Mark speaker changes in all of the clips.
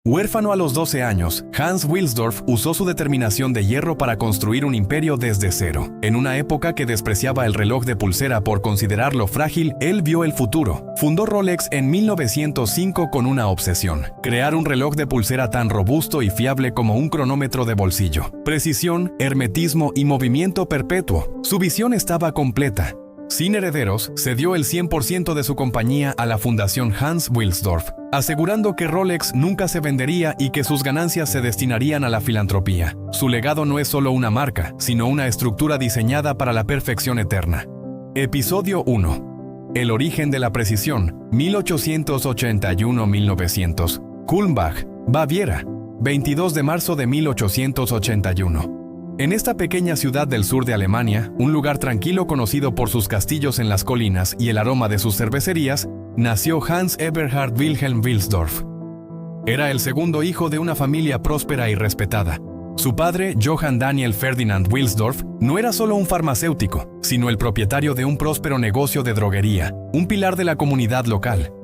Speaker 1: Huérfano a los 12 años, Hans Wilsdorf usó su determinación de hierro para construir un imperio desde cero. En una época que despreciaba el reloj de pulsera por considerarlo frágil, él vio el futuro. Fundó Rolex en 1905 con una obsesión: crear un reloj de pulsera tan robusto y fiable como un cronómetro de bolsillo. Precisión, hermetismo y movimiento perpetuo. Su visión estaba completa. Sin herederos, cedió el 100% de su compañía a la Fundación Hans Wilsdorf, asegurando que Rolex nunca se vendería y que sus ganancias se destinarían a la filantropía. Su legado no es solo una marca, sino una estructura diseñada para la perfección eterna. Episodio 1. El origen de la precisión, 1881-1900. Kulmbach, Baviera, 22 de marzo de 1881. En esta pequeña ciudad del sur de Alemania, un lugar tranquilo conocido por sus castillos en las colinas y el aroma de sus cervecerías, nació Hans Eberhard Wilhelm Wilsdorf. Era el segundo hijo de una familia próspera y respetada. Su padre, Johann Daniel Ferdinand Wilsdorf, no era solo un farmacéutico, sino el propietario de un próspero negocio de droguería, un pilar de la comunidad local.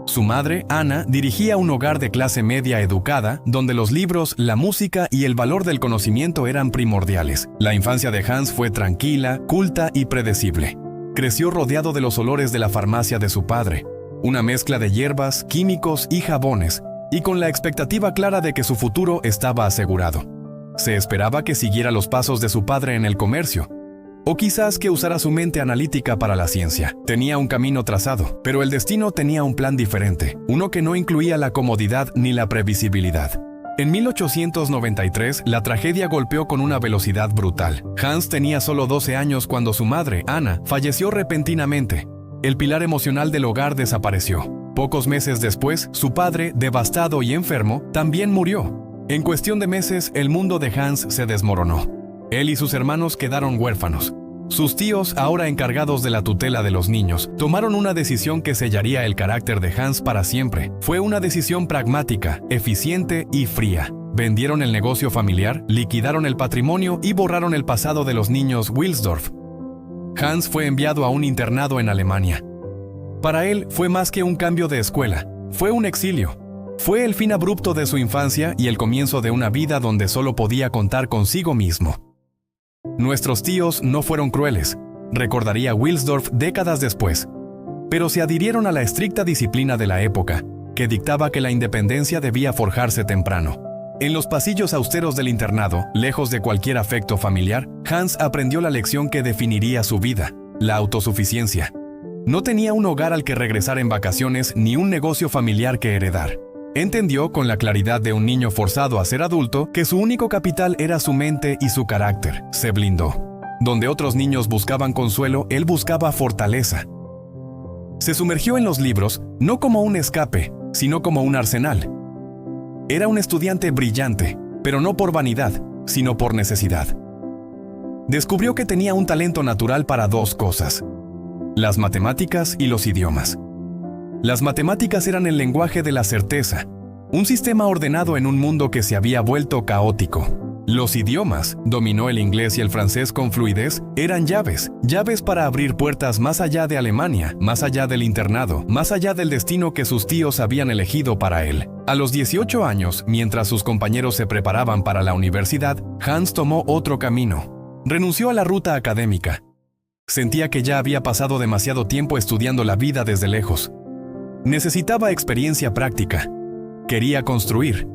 Speaker 1: Su madre, Anna, dirigía un hogar de clase media educada, donde los libros, la música y el valor del conocimiento eran primordiales. La infancia de Hans fue tranquila, culta y predecible. Creció rodeado de los olores de la farmacia de su padre, una mezcla de hierbas, químicos y jabones, y con la expectativa clara de que su futuro estaba asegurado. Se esperaba que siguiera los pasos de su padre en el comercio, o quizás que usara su mente analítica para la ciencia. Tenía un camino trazado, pero el destino tenía un plan diferente, uno que no incluía la comodidad ni la previsibilidad. En 1893, la tragedia golpeó con una velocidad brutal. Hans tenía solo 12 años cuando su madre, Anna, falleció repentinamente. El pilar emocional del hogar desapareció. Pocos meses después, su padre, devastado y enfermo, también murió. En cuestión de meses, el mundo de Hans se desmoronó. Él y sus hermanos quedaron huérfanos. Sus tíos, ahora encargados de la tutela de los niños, tomaron una decisión que sellaría el carácter de Hans para siempre. Fue una decisión pragmática, eficiente y fría. Vendieron el negocio familiar, liquidaron el patrimonio y borraron el pasado de los niños Wilsdorf. Hans fue enviado a un internado en Alemania. Para él fue más que un cambio de escuela, fue un exilio. Fue el fin abrupto de su infancia y el comienzo de una vida donde solo podía contar consigo mismo. Nuestros tíos no fueron crueles, recordaría Wilsdorf décadas después, pero se adhirieron a la estricta disciplina de la época, que dictaba que la independencia debía forjarse temprano. En los pasillos austeros del internado, lejos de cualquier afecto familiar, Hans aprendió la lección que definiría su vida: la autosuficiencia. No tenía un hogar al que regresar en vacaciones ni un negocio familiar que heredar. Entendió con la claridad de un niño forzado a ser adulto que su único capital era su mente y su carácter. Se blindó. Donde otros niños buscaban consuelo, él buscaba fortaleza. Se sumergió en los libros, no como un escape, sino como un arsenal. Era un estudiante brillante, pero no por vanidad, sino por necesidad. Descubrió que tenía un talento natural para dos cosas: las matemáticas y los idiomas. Las matemáticas eran el lenguaje de la certeza, un sistema ordenado en un mundo que se había vuelto caótico. Los idiomas, dominó el inglés y el francés con fluidez, eran llaves para abrir puertas más allá de Alemania, más allá del internado, más allá del destino que sus tíos habían elegido para él. A los 18 años, mientras sus compañeros se preparaban para la universidad, Hans tomó otro camino. Renunció a la ruta académica. Sentía que ya había pasado demasiado tiempo estudiando la vida desde lejos. Necesitaba experiencia práctica. Quería construir.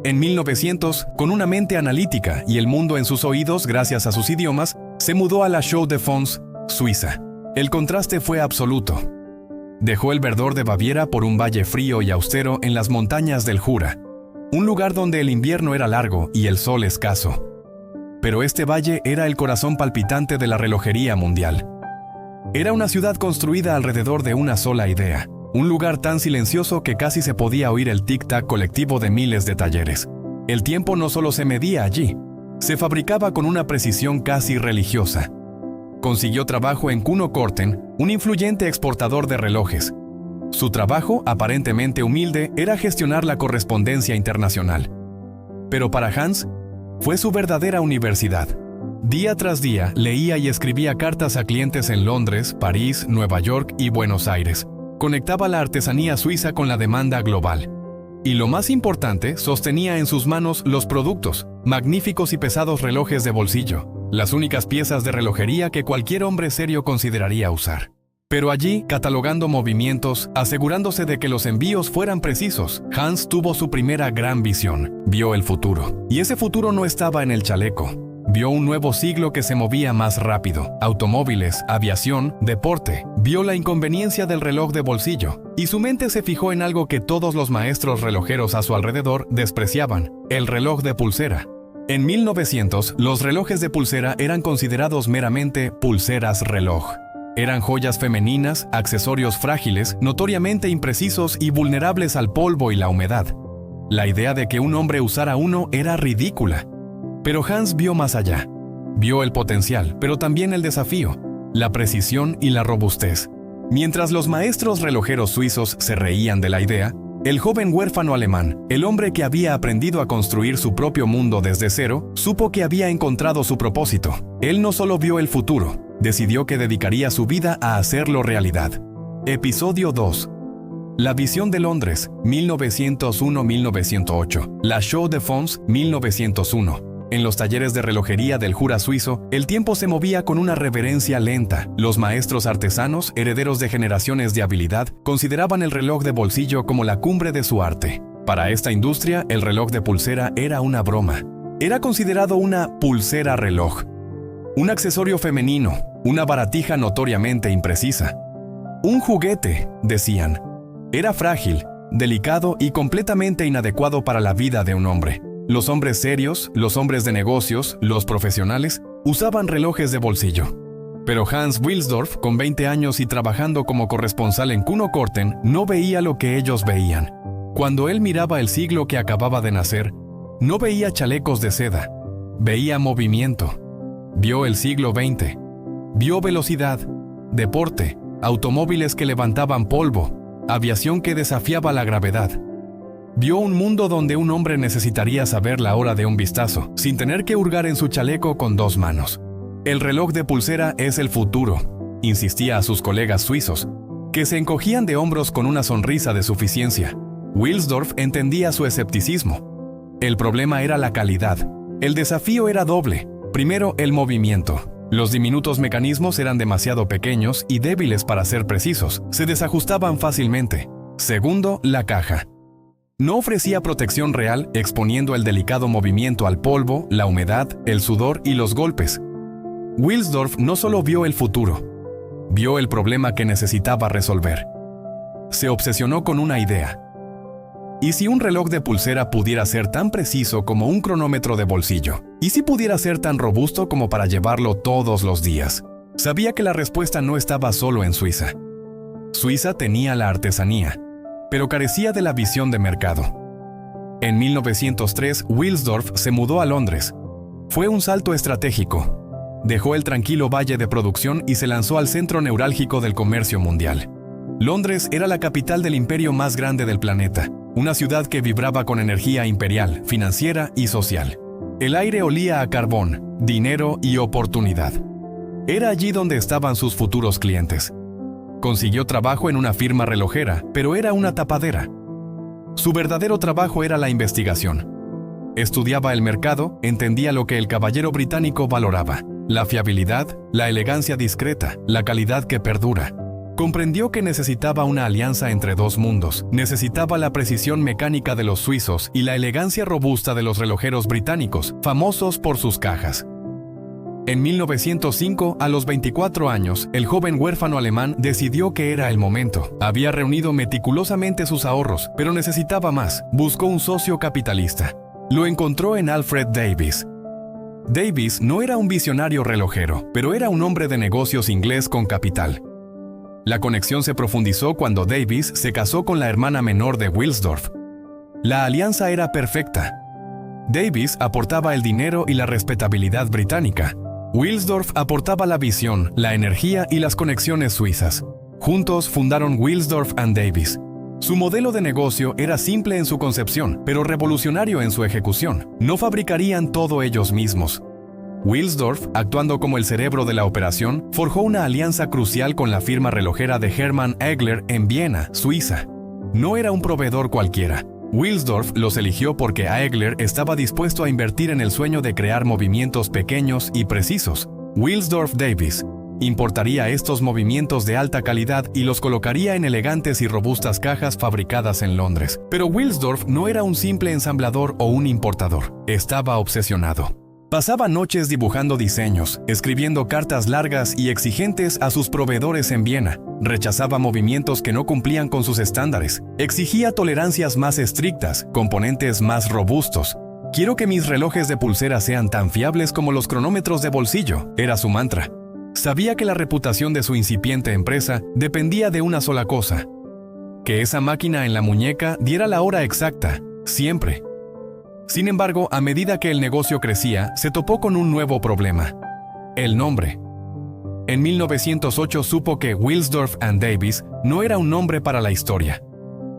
Speaker 1: En 1900, con una mente analítica y el mundo en sus oídos gracias a sus idiomas, se mudó a la Chaux-de-Fonds, Suiza. El contraste fue absoluto. Dejó el verdor de Baviera por un valle frío y austero en las montañas del Jura, un lugar donde el invierno era largo y el sol escaso. Pero este valle era el corazón palpitante de la relojería mundial. Era una ciudad construida alrededor de una sola idea, un lugar tan silencioso que casi se podía oír el tic-tac colectivo de miles de talleres. El tiempo no solo se medía allí, se fabricaba con una precisión casi religiosa. Consiguió trabajo en Kuno Korten, un influyente exportador de relojes. Su trabajo, aparentemente humilde, era gestionar la correspondencia internacional. Pero para Hans, fue su verdadera universidad. Día tras día, leía y escribía cartas a clientes en Londres, París, Nueva York y Buenos Aires. Conectaba la artesanía suiza con la demanda global. Y lo más importante, sostenía en sus manos los productos, magníficos y pesados relojes de bolsillo, las únicas piezas de relojería que cualquier hombre serio consideraría usar. Pero allí, catalogando movimientos, asegurándose de que los envíos fueran precisos, Hans tuvo su primera gran visión. Vio el futuro. Y ese futuro no estaba en el chaleco. Vio un nuevo siglo que se movía más rápido. Automóviles, aviación, deporte. Vio la inconveniencia del reloj de bolsillo. Y su mente se fijó en algo que todos los maestros relojeros a su alrededor despreciaban: el reloj de pulsera. En 1900, los relojes de pulsera eran considerados meramente pulseras reloj. Eran joyas femeninas, accesorios frágiles, notoriamente imprecisos y vulnerables al polvo y la humedad. La idea de que un hombre usara uno era ridícula. Pero Hans vio más allá. Vio el potencial, pero también el desafío, la precisión y la robustez. Mientras los maestros relojeros suizos se reían de la idea, el joven huérfano alemán, el hombre que había aprendido a construir su propio mundo desde cero, supo que había encontrado su propósito. Él no solo vio el futuro, decidió que dedicaría su vida a hacerlo realidad. Episodio 2. La visión de Londres, 1901-1908. La Chaux de Fonds, 1901. En los talleres de relojería del Jura suizo, el tiempo se movía con una reverencia lenta. Los maestros artesanos, herederos de generaciones de habilidad, consideraban el reloj de bolsillo como la cumbre de su arte. Para esta industria, el reloj de pulsera era una broma. Era considerado una pulsera reloj. Un accesorio femenino, una baratija notoriamente imprecisa. Un juguete, decían. Era frágil, delicado y completamente inadecuado para la vida de un hombre. Los hombres serios, los hombres de negocios, los profesionales, usaban relojes de bolsillo. Pero Hans Wilsdorf, con 20 años y trabajando como corresponsal en Kuno Korten, no veía lo que ellos veían. Cuando él miraba el siglo que acababa de nacer, no veía chalecos de seda, veía movimiento. Vio el siglo XX, vio velocidad, deporte, automóviles que levantaban polvo, aviación que desafiaba la gravedad. Vio un mundo donde un hombre necesitaría saber la hora de un vistazo, sin tener que hurgar en su chaleco con 2 manos. El reloj de pulsera es el futuro, insistía a sus colegas suizos, que se encogían de hombros con una sonrisa de suficiencia. Wilsdorf entendía su escepticismo. El problema era la calidad. El desafío era doble. Primero, el movimiento. Los diminutos mecanismos eran demasiado pequeños y débiles para ser precisos. Se desajustaban fácilmente. Segundo, la caja. No ofrecía protección real, exponiendo el delicado movimiento al polvo, la humedad, el sudor y los golpes. Wilsdorf no solo vio el futuro, vio el problema que necesitaba resolver. Se obsesionó con una idea. ¿Y si un reloj de pulsera pudiera ser tan preciso como un cronómetro de bolsillo? ¿Y si pudiera ser tan robusto como para llevarlo todos los días? Sabía que la respuesta no estaba solo en Suiza. Suiza tenía la artesanía, pero carecía de la visión de mercado. En 1903, Wilsdorf se mudó a Londres. Fue un salto estratégico. Dejó el tranquilo valle de producción y se lanzó al centro neurálgico del comercio mundial. Londres era la capital del imperio más grande del planeta, una ciudad que vibraba con energía imperial, financiera y social. El aire olía a carbón, dinero y oportunidad. Era allí donde estaban sus futuros clientes. Consiguió trabajo en una firma relojera, pero era una tapadera. Su verdadero trabajo era la investigación. Estudiaba el mercado, entendía lo que el caballero británico valoraba: la fiabilidad, la elegancia discreta, la calidad que perdura. Comprendió que necesitaba una alianza entre 2 mundos. Necesitaba la precisión mecánica de los suizos y la elegancia robusta de los relojeros británicos, famosos por sus cajas. En 1905, a los 24 años, el joven huérfano alemán decidió que era el momento. Había reunido meticulosamente sus ahorros, pero necesitaba más. Buscó un socio capitalista. Lo encontró en Alfred Davis. Davis no era un visionario relojero, pero era un hombre de negocios inglés con capital. La conexión se profundizó cuando Davis se casó con la hermana menor de Wilsdorf. La alianza era perfecta. Davis aportaba el dinero y la respetabilidad británica. Wilsdorf aportaba la visión, la energía y las conexiones suizas. Juntos fundaron Wilsdorf and Davis. Su modelo de negocio era simple en su concepción, pero revolucionario en su ejecución. No fabricarían todo ellos mismos. Wilsdorf, actuando como el cerebro de la operación, forjó una alianza crucial con la firma relojera de Hermann Egler en Viena, Suiza. No era un proveedor cualquiera. Wilsdorf los eligió porque Aegler estaba dispuesto a invertir en el sueño de crear movimientos pequeños y precisos. Wilsdorf Davis importaría estos movimientos de alta calidad y los colocaría en elegantes y robustas cajas fabricadas en Londres. Pero Wilsdorf no era un simple ensamblador o un importador. Estaba obsesionado. Pasaba noches dibujando diseños, escribiendo cartas largas y exigentes a sus proveedores en Viena. Rechazaba movimientos que no cumplían con sus estándares. Exigía tolerancias más estrictas, componentes más robustos. Quiero que mis relojes de pulsera sean tan fiables como los cronómetros de bolsillo, era su mantra. Sabía que la reputación de su incipiente empresa dependía de una sola cosa: que esa máquina en la muñeca diera la hora exacta, siempre. Sin embargo, a medida que el negocio crecía, se topó con un nuevo problema: el nombre. En 1908 supo que Wilsdorf and Davis no era un nombre para la historia.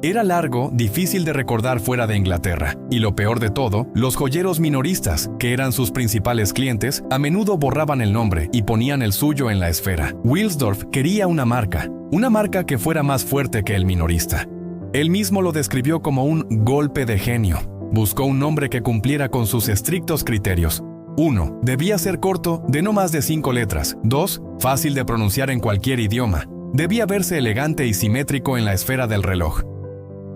Speaker 1: Era largo, difícil de recordar fuera de Inglaterra, y lo peor de todo, los joyeros minoristas, que eran sus principales clientes, a menudo borraban el nombre y ponían el suyo en la esfera. Wilsdorf quería una marca que fuera más fuerte que el minorista. Él mismo lo describió como un golpe de genio. Buscó un nombre que cumpliera con sus estrictos criterios. 1. Debía ser corto, de no más de 5 letras. 2. Fácil de pronunciar en cualquier idioma. Debía verse elegante y simétrico en la esfera del reloj.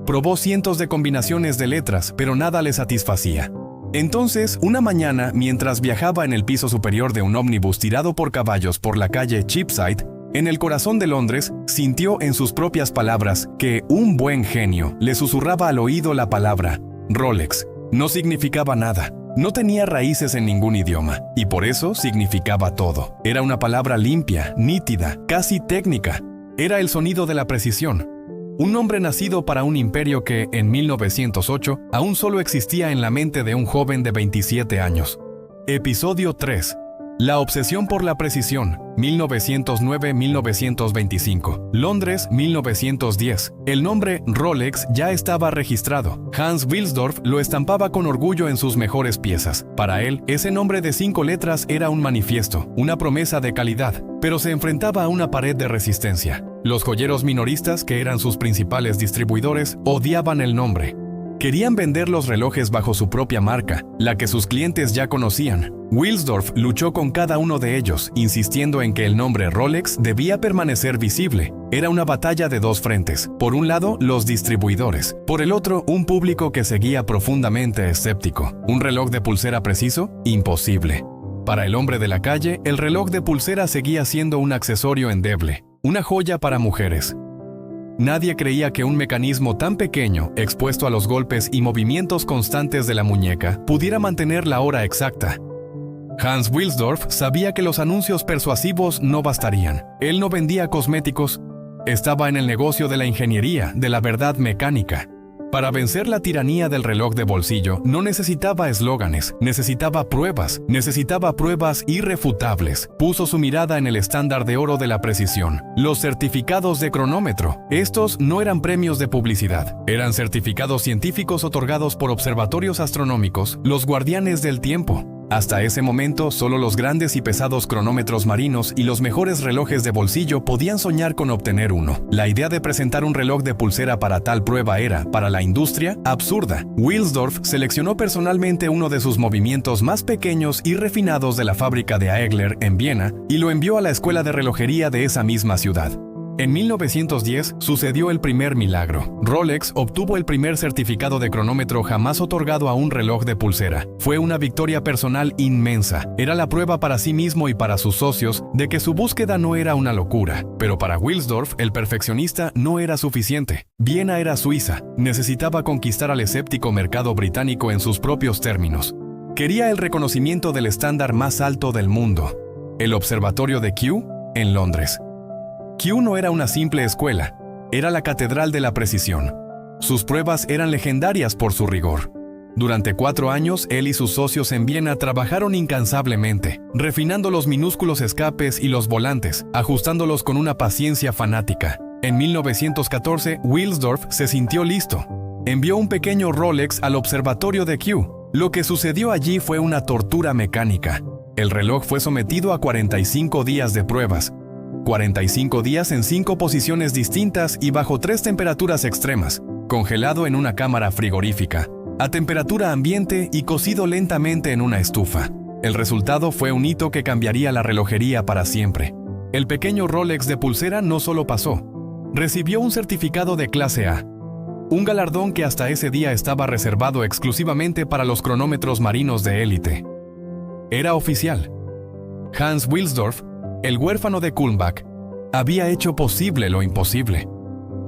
Speaker 1: Probó cientos de combinaciones de letras, pero nada le satisfacía. Entonces, una mañana, mientras viajaba en el piso superior de un ómnibus tirado por caballos por la calle Cheapside, en el corazón de Londres, sintió en sus propias palabras que un buen genio le susurraba al oído la palabra Rolex. No significaba nada. No tenía raíces en ningún idioma, y por eso significaba todo. Era una palabra limpia, nítida, casi técnica. Era el sonido de la precisión. Un nombre nacido para un imperio que, en 1908, aún solo existía en la mente de un joven de 27 años. Episodio 3. La obsesión por la precisión, 1909-1925. Londres, 1910. El nombre Rolex ya estaba registrado. Hans Wilsdorf lo estampaba con orgullo en sus mejores piezas. Para él, ese nombre de 5 letras era un manifiesto, una promesa de calidad, pero se enfrentaba a una pared de resistencia. Los joyeros minoristas, que eran sus principales distribuidores, odiaban el nombre. Querían vender los relojes bajo su propia marca, la que sus clientes ya conocían. Wilsdorf luchó con cada uno de ellos, insistiendo en que el nombre Rolex debía permanecer visible. Era una batalla de dos frentes. Por un lado, los distribuidores. Por el otro, un público que seguía profundamente escéptico. ¿Un reloj de pulsera preciso? Imposible. Para el hombre de la calle, el reloj de pulsera seguía siendo un accesorio endeble, una joya para mujeres. Nadie creía que un mecanismo tan pequeño, expuesto a los golpes y movimientos constantes de la muñeca, pudiera mantener la hora exacta. Hans Wilsdorf sabía que los anuncios persuasivos no bastarían. Él no vendía cosméticos, estaba en el negocio de la ingeniería, de la verdad mecánica. Para vencer la tiranía del reloj de bolsillo, no necesitaba eslóganes, necesitaba pruebas irrefutables. Puso su mirada en el estándar de oro de la precisión, los certificados de cronómetro. Estos no eran premios de publicidad, eran certificados científicos otorgados por observatorios astronómicos, los guardianes del tiempo. Hasta ese momento, solo los grandes y pesados cronómetros marinos y los mejores relojes de bolsillo podían soñar con obtener uno. La idea de presentar un reloj de pulsera para tal prueba era, para la industria, absurda. Wilsdorf seleccionó personalmente uno de sus movimientos más pequeños y refinados de la fábrica de Aegler en Viena y lo envió a la escuela de relojería de esa misma ciudad. En 1910 sucedió el primer milagro. Rolex obtuvo el primer certificado de cronómetro jamás otorgado a un reloj de pulsera. Fue una victoria personal inmensa. Era la prueba para sí mismo y para sus socios de que su búsqueda no era una locura. Pero para Wilsdorf, el perfeccionista no era suficiente. Viena era Suiza. Necesitaba conquistar al escéptico mercado británico en sus propios términos. Quería el reconocimiento del estándar más alto del mundo. El observatorio de Kew, en Londres. Kew no era una simple escuela, era la catedral de la precisión. Sus pruebas eran legendarias por su rigor. Durante 4 años, él y sus socios en Viena trabajaron incansablemente, refinando los minúsculos escapes y los volantes, ajustándolos con una paciencia fanática. En 1914, Wilsdorf se sintió listo. Envió un pequeño Rolex al observatorio de Kew. Lo que sucedió allí fue una tortura mecánica. El reloj fue sometido a 45 días de pruebas. 45 días en 5 posiciones distintas y bajo 3 temperaturas extremas. congelado en una cámara frigorífica, a temperatura ambiente y cocido lentamente en una estufa. El resultado fue un hito que cambiaría la relojería para siempre. El pequeño Rolex de pulsera no solo pasó, recibió un certificado de clase A, un galardón que hasta ese día estaba reservado exclusivamente para los cronómetros marinos de élite. Era oficial. Hans Wilsdorf, el huérfano de Kulmbach, había hecho posible lo imposible.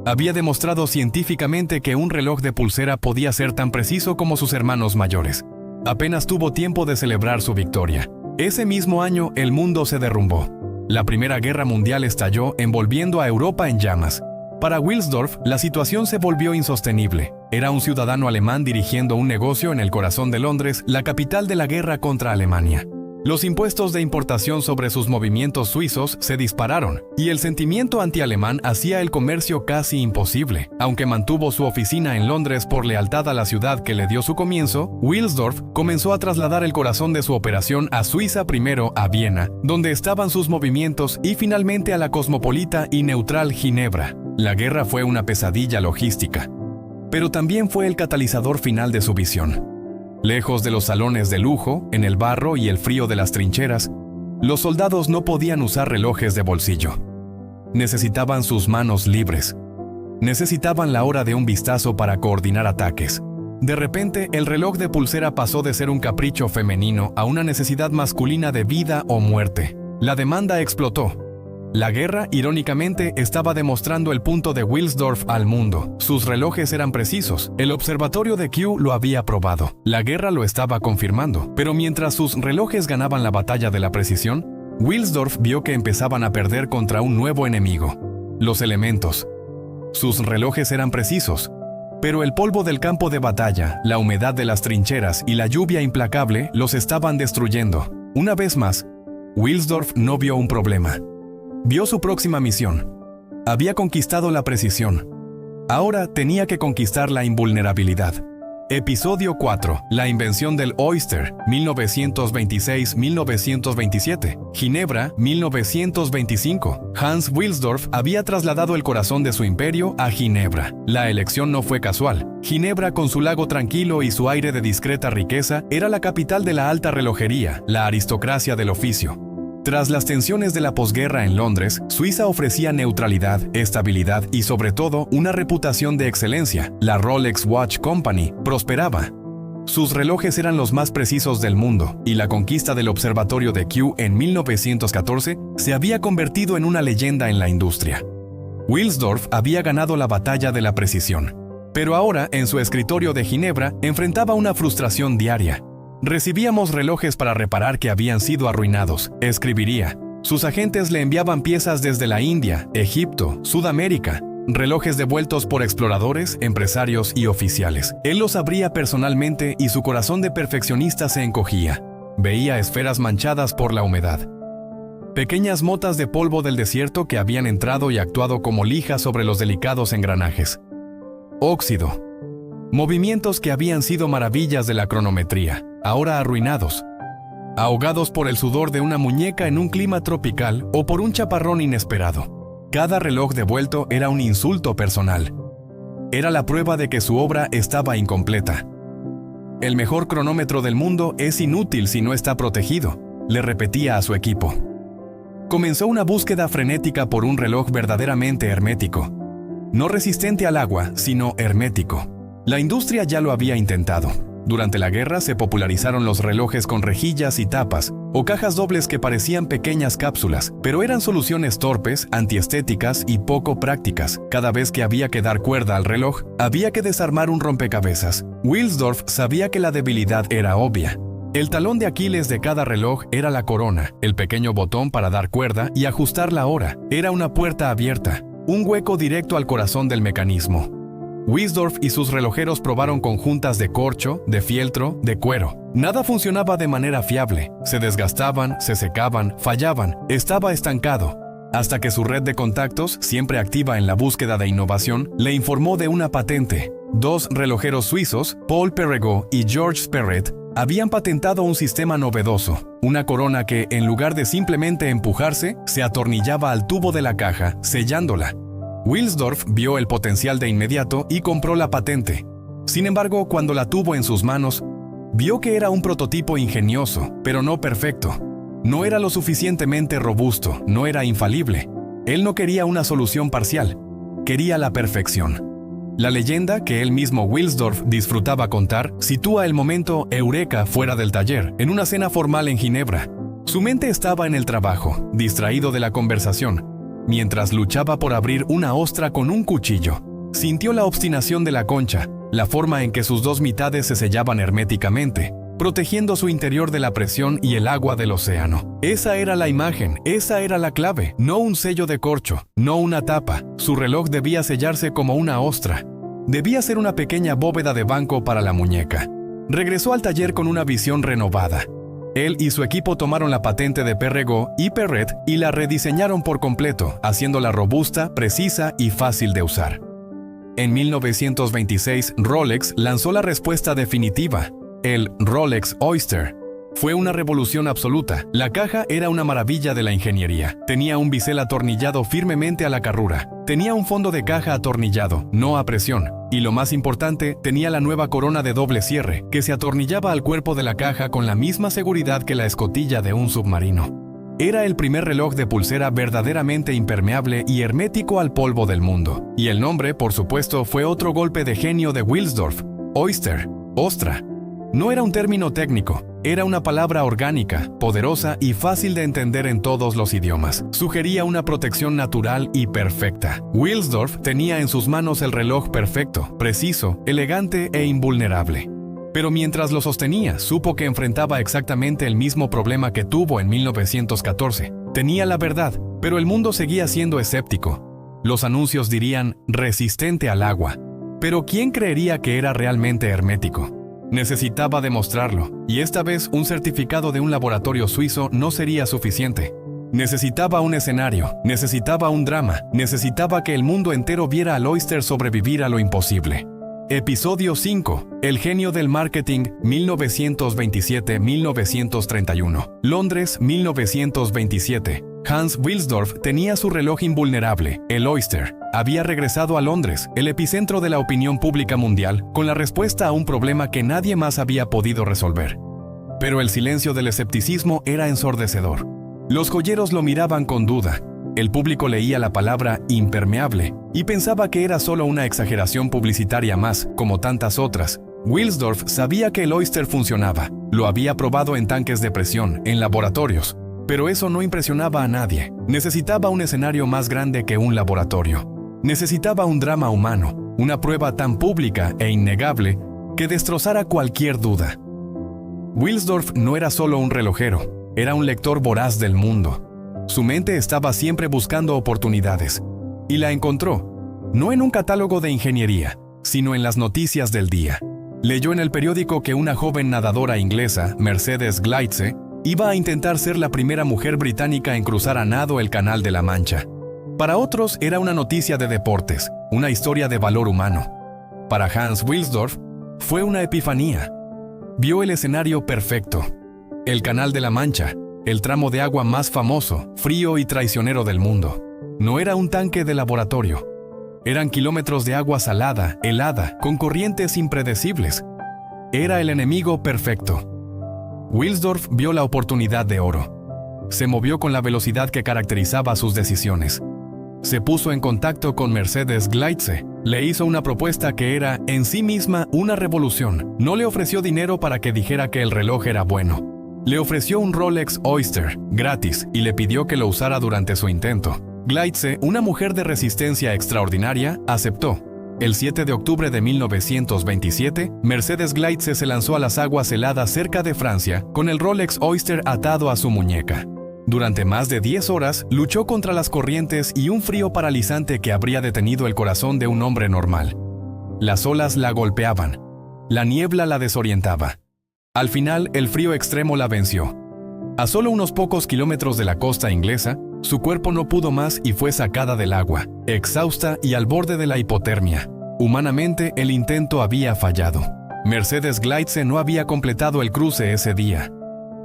Speaker 1: Había demostrado científicamente que un reloj de pulsera podía ser tan preciso como sus hermanos mayores. Apenas tuvo tiempo de celebrar su victoria. Ese mismo año, el mundo se derrumbó. La Primera Guerra Mundial estalló, envolviendo a Europa en llamas. Para Wilsdorf, la situación se volvió insostenible. Era un ciudadano alemán dirigiendo un negocio en el corazón de Londres, la capital de la guerra contra Alemania. Los impuestos de importación sobre sus movimientos suizos se dispararon, y el sentimiento antialemán hacía el comercio casi imposible. Aunque mantuvo su oficina en Londres por lealtad a la ciudad que le dio su comienzo, Wilsdorf comenzó a trasladar el corazón de su operación a Suiza, primero a Viena, donde estaban sus movimientos, y finalmente a la cosmopolita y neutral Ginebra. La guerra fue una pesadilla logística, pero también fue el catalizador final de su visión. Lejos de los salones de lujo, en el barro y el frío de las trincheras, los soldados no podían usar relojes de bolsillo. Necesitaban sus manos libres. Necesitaban la hora de un vistazo para coordinar ataques. De repente, el reloj de pulsera pasó de ser un capricho femenino a una necesidad masculina de vida o muerte. La demanda explotó. La guerra, irónicamente, estaba demostrando el punto de Wilsdorf al mundo. Sus relojes eran precisos. El observatorio de Kew lo había probado. La guerra lo estaba confirmando. Pero mientras sus relojes ganaban la batalla de la precisión, Wilsdorf vio que empezaban a perder contra un nuevo enemigo: los elementos. Sus relojes eran precisos, pero el polvo del campo de batalla, la humedad de las trincheras y la lluvia implacable los estaban destruyendo. Una vez más, Wilsdorf no vio un problema. Vio su próxima misión. Había conquistado la precisión. Ahora tenía que conquistar la invulnerabilidad. Episodio 4. La invención del Oyster, 1926-1927. Ginebra, 1925. Hans Wilsdorf había trasladado el corazón de su imperio a Ginebra. La elección no fue casual. Ginebra, con su lago tranquilo y su aire de discreta riqueza, era la capital de la alta relojería, la aristocracia del oficio. Tras las tensiones de la posguerra en Londres, Suiza ofrecía neutralidad, estabilidad y sobre todo una reputación de excelencia. La Rolex Watch Company prosperaba. Sus relojes eran los más precisos del mundo, y la conquista del observatorio de Kew en 1914 se había convertido en una leyenda en la industria. Wilsdorf había ganado la batalla de la precisión, pero ahora, en su escritorio de Ginebra, enfrentaba una frustración diaria. Recibíamos relojes para reparar que habían sido arruinados, escribiría. Sus agentes le enviaban piezas desde la India, Egipto, Sudamérica, relojes devueltos por exploradores, empresarios y oficiales. Él los abría personalmente y su corazón de perfeccionista se encogía. Veía esferas manchadas por la humedad. Pequeñas motas de polvo del desierto que habían entrado y actuado como lija sobre los delicados engranajes. Óxido. Movimientos que habían sido maravillas de la cronometría, ahora arruinados, ahogados por el sudor de una muñeca en un clima tropical o por un chaparrón inesperado. Cada reloj devuelto era un insulto personal. Era la prueba de que su obra estaba incompleta. El mejor cronómetro del mundo es inútil si no está protegido, le repetía a su equipo. Comenzó una búsqueda frenética por un reloj verdaderamente hermético. No resistente al agua, sino hermético. La industria ya lo había intentado. Durante la guerra se popularizaron los relojes con rejillas y tapas, o cajas dobles que parecían pequeñas cápsulas, pero eran soluciones torpes, antiestéticas y poco prácticas. Cada vez que había que dar cuerda al reloj, había que desarmar un rompecabezas. Wilsdorf sabía que la debilidad era obvia. El talón de Aquiles de cada reloj era la corona, el pequeño botón para dar cuerda y ajustar la hora. Era una puerta abierta, un hueco directo al corazón del mecanismo. Wilsdorf y sus relojeros probaron con juntas de corcho, de fieltro, de cuero. Nada funcionaba de manera fiable. Se desgastaban, se secaban, fallaban. Estaba estancado. Hasta que su red de contactos, siempre activa en la búsqueda de innovación, le informó de una patente. Dos relojeros suizos, Paul Perregaux y Georges Perret, habían patentado un sistema novedoso. Una corona que, en lugar de simplemente empujarse, se atornillaba al tubo de la caja, sellándola. Wilsdorf vio el potencial de inmediato y compró la patente. Sin embargo, cuando la tuvo en sus manos, vio que era un prototipo ingenioso, pero no perfecto. No era lo suficientemente robusto, no era infalible. Él no quería una solución parcial, quería la perfección. La leyenda que él mismo Wilsdorf disfrutaba contar sitúa el momento eureka fuera del taller, en una cena formal en Ginebra. Su mente estaba en el trabajo, distraído de la conversación, mientras luchaba por abrir una ostra con un cuchillo. Sintió la obstinación de la concha, la forma en que sus dos mitades se sellaban herméticamente, protegiendo su interior de la presión y el agua del océano. Esa era la imagen, esa era la clave, no un sello de corcho, no una tapa. Su reloj debía sellarse como una ostra. Debía ser una pequeña bóveda de banco para la muñeca. Regresó al taller con una visión renovada. Él y su equipo tomaron la patente de Perregaux y Perret y la rediseñaron por completo, haciéndola robusta, precisa y fácil de usar. En 1926, Rolex lanzó la respuesta definitiva, el Rolex Oyster. Fue una revolución absoluta. La caja era una maravilla de la ingeniería. Tenía un bisel atornillado firmemente a la carrura. Tenía un fondo de caja atornillado, no a presión. Y lo más importante, tenía la nueva corona de doble cierre, que se atornillaba al cuerpo de la caja con la misma seguridad que la escotilla de un submarino. Era el primer reloj de pulsera verdaderamente impermeable y hermético al polvo del mundo. Y el nombre, por supuesto, fue otro golpe de genio de Wilsdorf: Oyster, ostra. No era un término técnico, era una palabra orgánica, poderosa y fácil de entender en todos los idiomas. Sugería una protección natural y perfecta. Wilsdorf tenía en sus manos el reloj perfecto, preciso, elegante e invulnerable. Pero mientras lo sostenía, supo que enfrentaba exactamente el mismo problema que tuvo en 1914. Tenía la verdad, pero el mundo seguía siendo escéptico. Los anuncios dirían resistente al agua. Pero ¿quién creería que era realmente hermético? Necesitaba demostrarlo, y esta vez un certificado de un laboratorio suizo no sería suficiente. Necesitaba un escenario, necesitaba un drama, necesitaba que el mundo entero viera al Oyster sobrevivir a lo imposible. Episodio 5. El genio del marketing, 1927-1931. Londres, 1927. Hans Wilsdorf tenía su reloj invulnerable, el Oyster. Había regresado a Londres, el epicentro de la opinión pública mundial, con la respuesta a un problema que nadie más había podido resolver. Pero el silencio del escepticismo era ensordecedor. Los joyeros lo miraban con duda. El público leía la palabra impermeable y pensaba que era solo una exageración publicitaria más, como tantas otras. Wilsdorf sabía que el Oyster funcionaba. Lo había probado en tanques de presión, en laboratorios. Pero eso no impresionaba a nadie. Necesitaba un escenario más grande que un laboratorio. Necesitaba un drama humano, una prueba tan pública e innegable que destrozara cualquier duda. Wilsdorf no era solo un relojero, era un lector voraz del mundo. Su mente estaba siempre buscando oportunidades, y la encontró, no en un catálogo de ingeniería, sino en las noticias del día. Leyó en el periódico que una joven nadadora inglesa, Mercedes Gleitze, iba a intentar ser la primera mujer británica en cruzar a nado el Canal de la Mancha. Para otros era una noticia de deportes, una historia de valor humano. Para Hans Wilsdorf fue una epifanía. Vio el escenario perfecto. El Canal de la Mancha, el tramo de agua más famoso, frío y traicionero del mundo. No era un tanque de laboratorio. Eran kilómetros de agua salada, helada, con corrientes impredecibles. Era el enemigo perfecto. Wilsdorf vio la oportunidad de oro. Se movió con la velocidad que caracterizaba sus decisiones. Se puso en contacto con Mercedes Gleitze. Le hizo una propuesta que era, en sí misma, una revolución. No le ofreció dinero para que dijera que el reloj era bueno. Le ofreció un Rolex Oyster, gratis, y le pidió que lo usara durante su intento. Gleitze, una mujer de resistencia extraordinaria, aceptó. El 7 de octubre de 1927, Mercedes Gleitze se lanzó a las aguas heladas cerca de Francia, con el Rolex Oyster atado a su muñeca. Durante más de 10 horas, luchó contra las corrientes y un frío paralizante que habría detenido el corazón de un hombre normal. Las olas la golpeaban. La niebla la desorientaba. Al final, el frío extremo la venció. A solo unos pocos kilómetros de la costa inglesa, su cuerpo no pudo más y fue sacada del agua, exhausta y al borde de la hipotermia. Humanamente, el intento había fallado. Mercedes Gleitze no había completado el cruce ese día,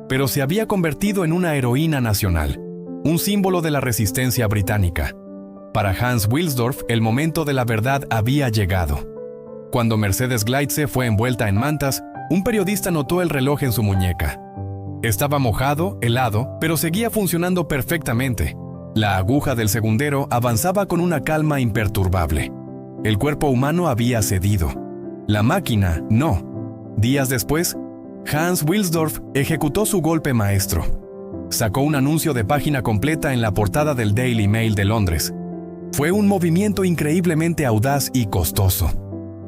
Speaker 1: pero se había convertido en una heroína nacional, un símbolo de la resistencia británica. Para Hans Wilsdorf, el momento de la verdad había llegado. Cuando Mercedes Gleitze fue envuelta en mantas, un periodista notó el reloj en su muñeca. Estaba mojado, helado, pero seguía funcionando perfectamente. La aguja del segundero avanzaba con una calma imperturbable. El cuerpo humano había cedido. La máquina, no. Días después, Hans Wilsdorf ejecutó su golpe maestro. Sacó un anuncio de página completa en la portada del Daily Mail de Londres. Fue un movimiento increíblemente audaz y costoso.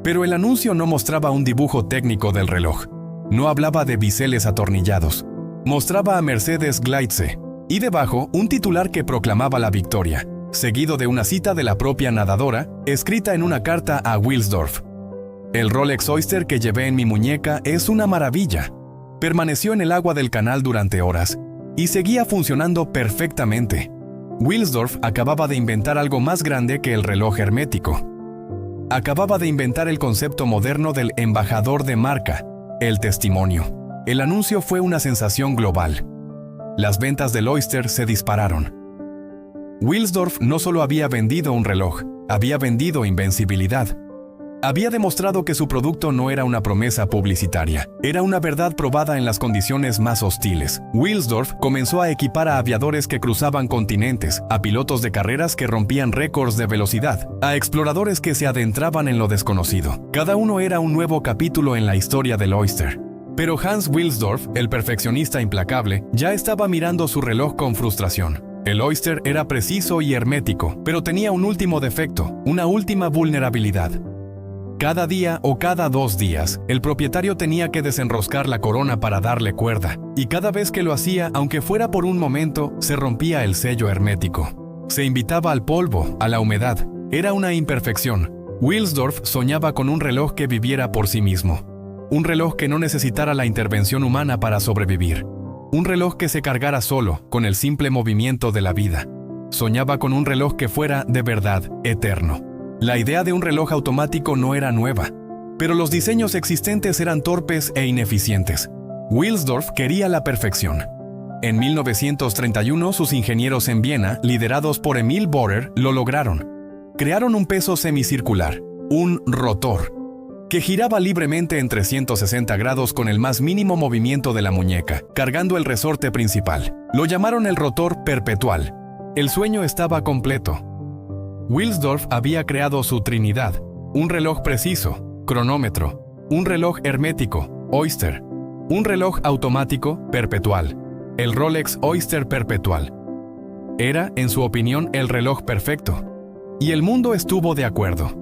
Speaker 1: Pero el anuncio no mostraba un dibujo técnico del reloj. No hablaba de biseles atornillados. Mostraba a Mercedes Gleitze, y debajo un titular que proclamaba la victoria, seguido de una cita de la propia nadadora, escrita en una carta a Wilsdorf. El Rolex Oyster que llevé en mi muñeca es una maravilla. Permaneció en el agua del canal durante horas, y seguía funcionando perfectamente. Wilsdorf acababa de inventar algo más grande que el reloj hermético. Acababa de inventar el concepto moderno del embajador de marca, el testimonio. El anuncio fue una sensación global. Las ventas del Oyster se dispararon. Wilsdorf no solo había vendido un reloj, había vendido invencibilidad. Había demostrado que su producto no era una promesa publicitaria, era una verdad probada en las condiciones más hostiles. Wilsdorf comenzó a equipar a aviadores que cruzaban continentes, a pilotos de carreras que rompían récords de velocidad, a exploradores que se adentraban en lo desconocido. Cada uno era un nuevo capítulo en la historia del Oyster. Pero Hans Wilsdorf, el perfeccionista implacable, ya estaba mirando su reloj con frustración. El Oyster era preciso y hermético, pero tenía un último defecto, una última vulnerabilidad. Cada día o cada 2 días, el propietario tenía que desenroscar la corona para darle cuerda, y cada vez que lo hacía, aunque fuera por un momento, se rompía el sello hermético. Se invitaba al polvo, a la humedad. Era una imperfección. Wilsdorf soñaba con un reloj que viviera por sí mismo. Un reloj que no necesitara la intervención humana para sobrevivir. Un reloj que se cargara solo, con el simple movimiento de la vida. Soñaba con un reloj que fuera, de verdad, eterno. La idea de un reloj automático no era nueva, pero los diseños existentes eran torpes e ineficientes. Wilsdorf quería la perfección. En 1931, sus ingenieros en Viena, liderados por Emil Bohrer, lo lograron. Crearon un peso semicircular, un rotor, que giraba libremente en 360 grados con el más mínimo movimiento de la muñeca, cargando el resorte principal. Lo llamaron el rotor perpetual. El sueño estaba completo. Wilsdorf había creado su trinidad, un reloj preciso, cronómetro, un reloj hermético, Oyster, un reloj automático, perpetual, el Rolex Oyster perpetual. Era, en su opinión, el reloj perfecto. Y el mundo estuvo de acuerdo.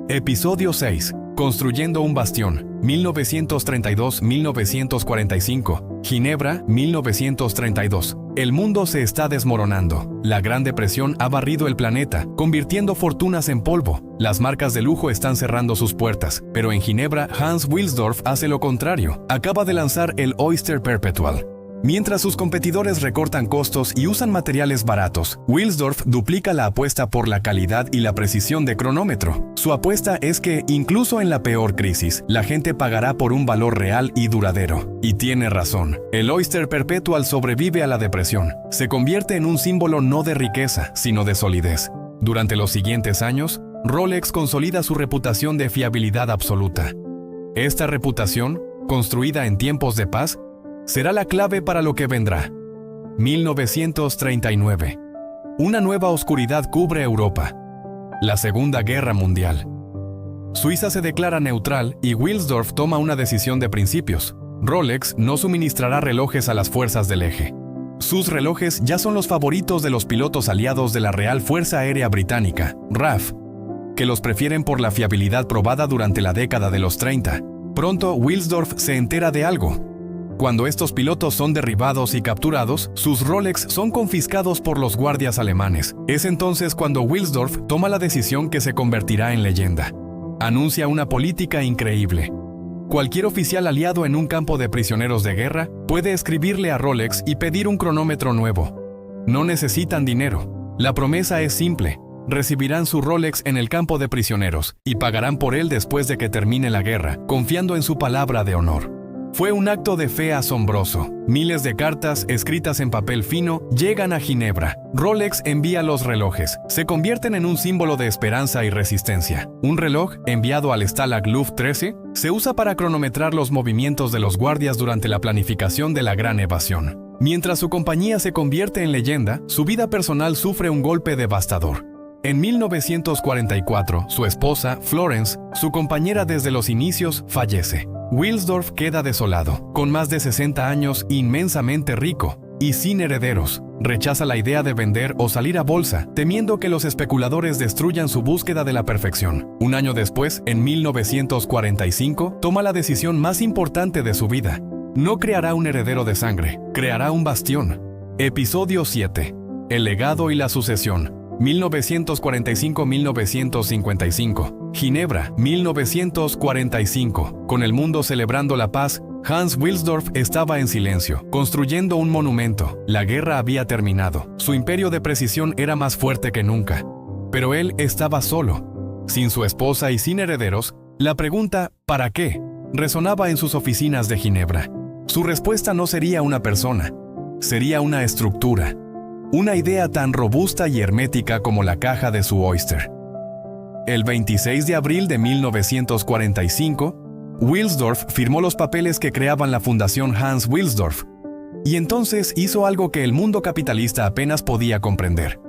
Speaker 1: Episodio 6. Construyendo un bastión, 1932-1945, Ginebra, 1932. El mundo se está desmoronando. La Gran Depresión ha barrido el planeta, convirtiendo fortunas en polvo. Las marcas de lujo están cerrando sus puertas, pero en Ginebra, Hans Wilsdorf hace lo contrario. Acaba de lanzar el Oyster Perpetual. Mientras sus competidores recortan costos y usan materiales baratos, Wilsdorf duplica la apuesta por la calidad y la precisión de cronómetro. Su apuesta es que, incluso en la peor crisis, la gente pagará por un valor real y duradero. Y tiene razón. El Oyster Perpetual sobrevive a la depresión. Se convierte en un símbolo no de riqueza, sino de solidez. Durante los siguientes años, Rolex consolida su reputación de fiabilidad absoluta. Esta reputación, construida en tiempos de paz, será la clave para lo que vendrá. 1939. Una nueva oscuridad cubre Europa. La Segunda Guerra Mundial. Suiza se declara neutral y Wilsdorf toma una decisión de principios. Rolex no suministrará relojes a las fuerzas del eje. Sus relojes ya son los favoritos de los pilotos aliados de la Real Fuerza Aérea Británica, RAF, que los prefieren por la fiabilidad probada durante la década de los 30. Pronto Wilsdorf se entera de algo. Cuando estos pilotos son derribados y capturados, sus Rolex son confiscados por los guardias alemanes. Es entonces cuando Wilsdorf toma la decisión que se convertirá en leyenda. Anuncia una política increíble. Cualquier oficial aliado en un campo de prisioneros de guerra puede escribirle a Rolex y pedir un cronómetro nuevo. No necesitan dinero. La promesa es simple. Recibirán su Rolex en el campo de prisioneros y pagarán por él después de que termine la guerra, confiando en su palabra de honor. Fue un acto de fe asombroso. Miles de cartas, escritas en papel fino, llegan a Ginebra. Rolex envía los relojes. Se convierten en un símbolo de esperanza y resistencia. Un reloj, enviado al Stalag Luft 13, se usa para cronometrar los movimientos de los guardias durante la planificación de la Gran Evasión. Mientras su compañía se convierte en leyenda, su vida personal sufre un golpe devastador. En 1944, su esposa, Florence, su compañera desde los inicios, fallece. Wilsdorf queda desolado, con más de 60 años, inmensamente rico y sin herederos. Rechaza la idea de vender o salir a bolsa, temiendo que los especuladores destruyan su búsqueda de la perfección. Un año después, en 1945, toma la decisión más importante de su vida. No creará un heredero de sangre, creará un bastión. Episodio 7. El legado y la sucesión. 1945-1955. Ginebra, 1945. Con el mundo celebrando la paz, Hans Wilsdorf estaba en silencio, construyendo un monumento. La guerra había terminado. Su imperio de precisión era más fuerte que nunca. Pero él estaba solo. Sin su esposa y sin herederos, la pregunta ¿para qué? Resonaba en sus oficinas de Ginebra. Su respuesta no sería una persona, sería una estructura. Una idea tan robusta y hermética como la caja de su Oyster. El 26 de abril de 1945, Wilsdorf firmó los papeles que creaban la Fundación Hans Wilsdorf. Y entonces hizo algo que el mundo capitalista apenas podía comprender.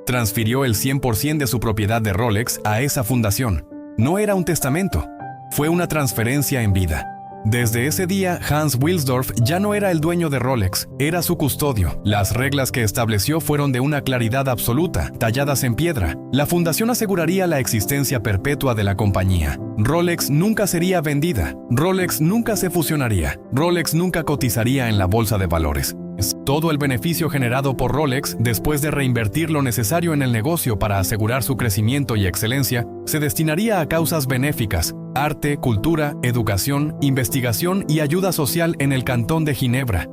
Speaker 1: Transfirió el 100% de su propiedad de Rolex a esa fundación. No era un testamento, fue una transferencia en vida. Desde ese día, Hans Wilsdorf ya no era el dueño de Rolex, era su custodio. Las reglas que estableció fueron de una claridad absoluta, talladas en piedra. La fundación aseguraría la existencia perpetua de la compañía. Rolex nunca sería vendida, Rolex nunca se fusionaría, Rolex nunca cotizaría en la bolsa de valores. Todo el beneficio generado por Rolex, después de reinvertir lo necesario en el negocio para asegurar su crecimiento y excelencia, se destinaría a causas benéficas, arte, cultura, educación, investigación y ayuda social en el cantón de Ginebra.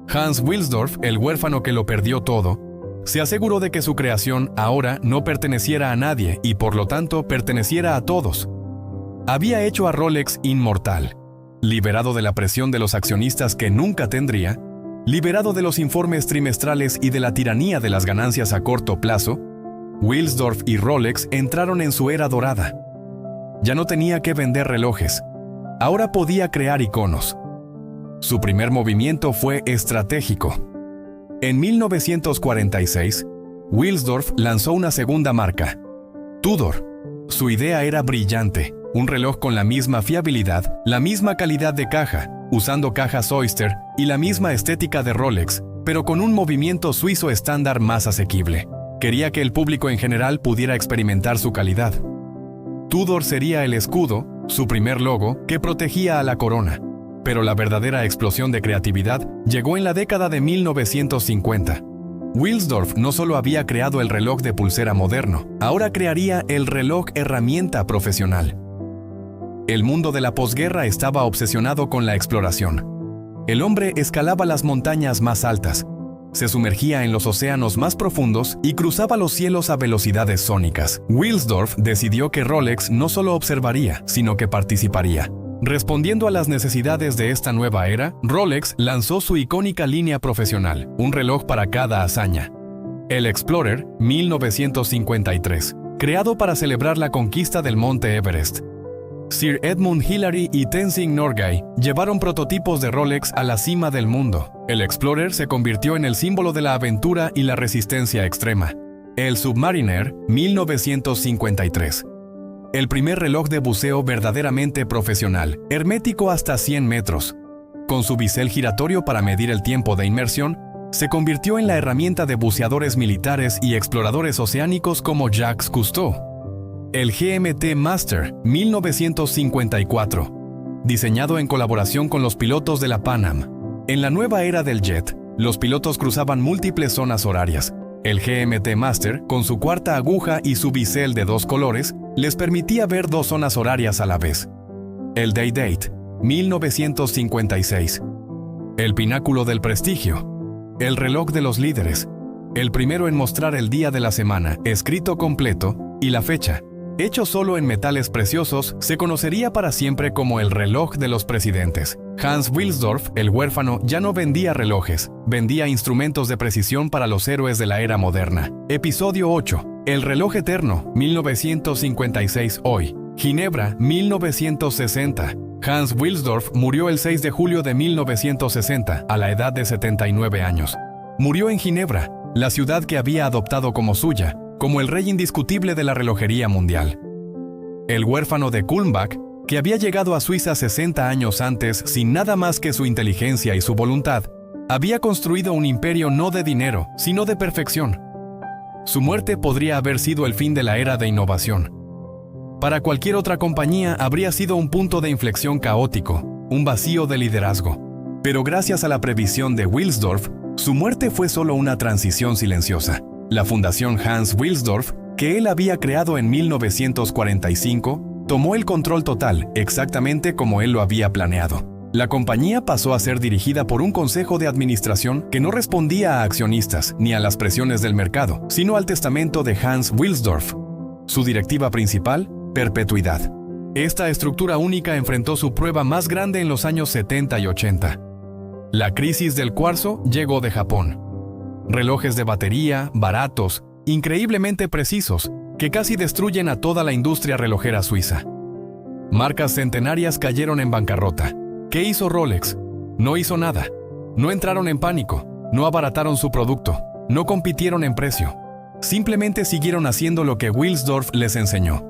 Speaker 1: Hans Wilsdorf, el huérfano que lo perdió todo, se aseguró de que su creación ahora no perteneciera a nadie y por lo tanto perteneciera a todos. Había hecho a Rolex inmortal. Liberado de la presión de los accionistas que nunca tendría, liberado de los informes trimestrales y de la tiranía de las ganancias a corto plazo, Wilsdorf y Rolex entraron en su era dorada. Ya no tenía que vender relojes, ahora podía crear iconos. Su primer movimiento fue estratégico. En 1946, Wilsdorf lanzó una segunda marca, Tudor. Su idea era brillante, un reloj con la misma fiabilidad, la misma calidad de caja, usando cajas Oyster y la misma estética de Rolex, pero con un movimiento suizo estándar más asequible. Quería que el público en general pudiera experimentar su calidad. Tudor sería el escudo, su primer logo, que protegía a la corona. Pero la verdadera explosión de creatividad llegó en la década de 1950. Wilsdorf no solo había creado el reloj de pulsera moderno, ahora crearía el reloj herramienta profesional. El mundo de la posguerra estaba obsesionado con la exploración. El hombre escalaba las montañas más altas, se sumergía en los océanos más profundos y cruzaba los cielos a velocidades sónicas. Wilsdorf decidió que Rolex no solo observaría, sino que participaría. Respondiendo a las necesidades de esta nueva era, Rolex lanzó su icónica línea profesional, un reloj para cada hazaña. El Explorer, 1953, creado para celebrar la conquista del Monte Everest. Sir Edmund Hillary y Tenzing Norgay llevaron prototipos de Rolex a la cima del mundo. El Explorer se convirtió en el símbolo de la aventura y la resistencia extrema. El Submariner, 1953. El primer reloj de buceo verdaderamente profesional, hermético hasta 100 metros. Con su bisel giratorio para medir el tiempo de inmersión, se convirtió en la herramienta de buceadores militares y exploradores oceánicos como Jacques Cousteau. El GMT Master, 1954. Diseñado en colaboración con los pilotos de la Pan Am. En la nueva era del jet, los pilotos cruzaban múltiples zonas horarias. El GMT Master, con su cuarta aguja y su bisel de 2 colores, les permitía ver 2 zonas horarias a la vez. El Day-Date, 1956. El pináculo del prestigio. El reloj de los líderes. El primero en mostrar el día de la semana, escrito completo, y la fecha. Hecho solo en metales preciosos, se conocería para siempre como el reloj de los presidentes. Hans Wilsdorf, el huérfano, ya no vendía relojes, vendía instrumentos de precisión para los héroes de la era moderna. Episodio 8. El reloj eterno, 1956 hoy. Ginebra, 1960. Hans Wilsdorf murió el 6 de julio de 1960, a la edad de 79 años. Murió en Ginebra, la ciudad que había adoptado como suya, como el rey indiscutible de la relojería mundial. El huérfano de Kulmbach, que había llegado a Suiza 60 años antes sin nada más que su inteligencia y su voluntad, había construido un imperio no de dinero, sino de perfección. Su muerte podría haber sido el fin de la era de innovación. Para cualquier otra compañía habría sido un punto de inflexión caótico, un vacío de liderazgo. Pero gracias a la previsión de Wilsdorf, su muerte fue solo una transición silenciosa. La fundación Hans Wilsdorf, que él había creado en 1945, tomó el control total, exactamente como él lo había planeado. La compañía pasó a ser dirigida por un consejo de administración que no respondía a accionistas ni a las presiones del mercado, sino al testamento de Hans Wilsdorf. Su directiva principal, perpetuidad. Esta estructura única enfrentó su prueba más grande en los años 70 y 80. La crisis del cuarzo llegó de Japón. Relojes de batería, baratos, increíblemente precisos, que casi destruyen a toda la industria relojera suiza. Marcas centenarias cayeron en bancarrota. ¿Qué hizo Rolex? No hizo nada. No entraron en pánico, no abarataron su producto, no compitieron en precio. Simplemente siguieron haciendo lo que Wilsdorf les enseñó.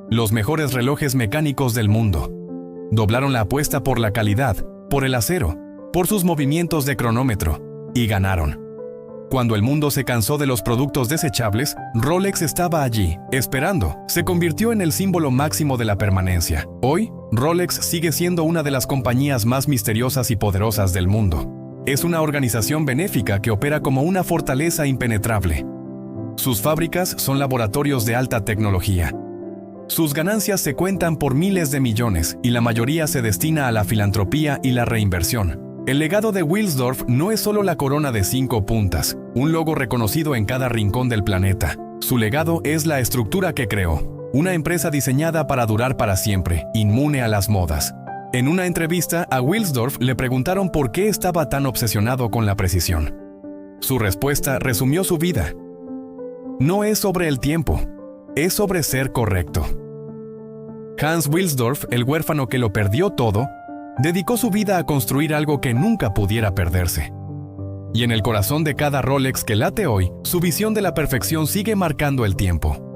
Speaker 1: Los mejores relojes mecánicos del mundo. Doblaron la apuesta por la calidad, por el acero, por sus movimientos de cronómetro, y ganaron. Cuando el mundo se cansó de los productos desechables, Rolex estaba allí, esperando. Se convirtió en el símbolo máximo de la permanencia. Hoy, Rolex sigue siendo una de las compañías más misteriosas y poderosas del mundo. Es una organización benéfica que opera como una fortaleza impenetrable. Sus fábricas son laboratorios de alta tecnología. Sus ganancias se cuentan por miles de millones y la mayoría se destina a la filantropía y la reinversión. El legado de Wilsdorf no es solo la corona de 5 puntas, un logo reconocido en cada rincón del planeta. Su legado es la estructura que creó, una empresa diseñada para durar para siempre, inmune a las modas. En una entrevista, a Wilsdorf le preguntaron por qué estaba tan obsesionado con la precisión. Su respuesta resumió su vida. No es sobre el tiempo, es sobre ser correcto. Hans Wilsdorf, el huérfano que lo perdió todo, dedicó su vida a construir algo que nunca pudiera perderse. Y en el corazón de cada Rolex que late hoy, su visión de la perfección sigue marcando el tiempo.